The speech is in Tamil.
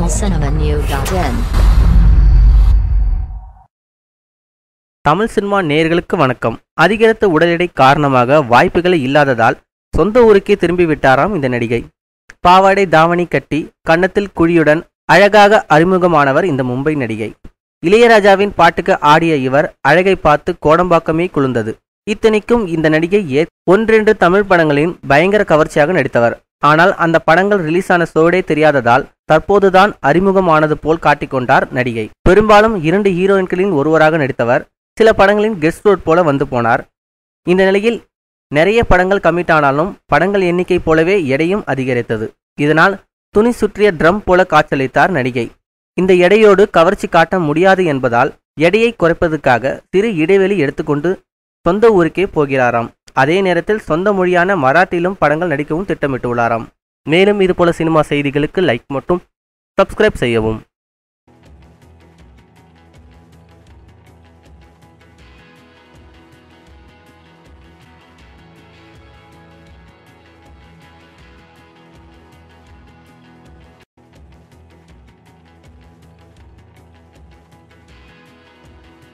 tamilcinemanew.in. தமிழ் சினிமா நேயர்களுக்கு வணக்கம். அதிகரித்த உடல் எடை காரணமாக வாய்ப்புகள் இல்லாததால் சொந்த ஊருக்கே திரும்பிவிட்டாராம் இந்த நடிகை. பாவாடை தாவணி கட்டி கன்னத்தில் குழியுடன் அழகாக அறிமுகமானவர் இந்த மும்பை நடிகை. இளையராஜாவின் பாட்டுக்கு ஆடிய இவர் அழகை பார்த்து கோடம்பாக்கமே குளிர்ந்தது. இத்தனைக்கும் இந்த நடிகை ஒன்றென்று தமிழ் படங்களின் பயங்கர கவர்ச்சியாக நடித்தவர். ஆனால் அந்த படங்கள் ரிலீஸ் ஆன சோடே தெரியாததால் தற்போதுதான் அறிமுகமானது போல் காட்டிக்கொண்டார் நடிகை. பெரும்பாலும் 2 ஹீரோயின்களின் ஒருவராக நடித்தவர். சில படங்களின் கெஸ்ட் ரோல் போல வந்து போனார். இந்த நிலையில் நிறைய படங்கள் கமிட் ஆனாலும் படங்கள் எண்ணிக்கை போலவே எடையும் அதிகரித்தது. இதனால் துணி சுற்றிய ட்ரம் போல காட்சியளித்தார் நடிகை. இந்த எடையோடு கவர்ச்சி காட்ட முடியாது என்பதால் எடையை குறைப்பதற்காக சிறு இடைவெளி எடுத்துக்கொண்டு சொந்த ஊருக்கே போகிறாராம். அதே நேரத்தில் சொந்த மொழியான மராட்டியிலும் படங்கள் நடிக்கவும் திட்டமிட்டுள்ளாராம். மேலும் இதுபோல சினிமா செய்திகளுக்கு லைக் மற்றும் சப்ஸ்கிரைப் செய்யவும்.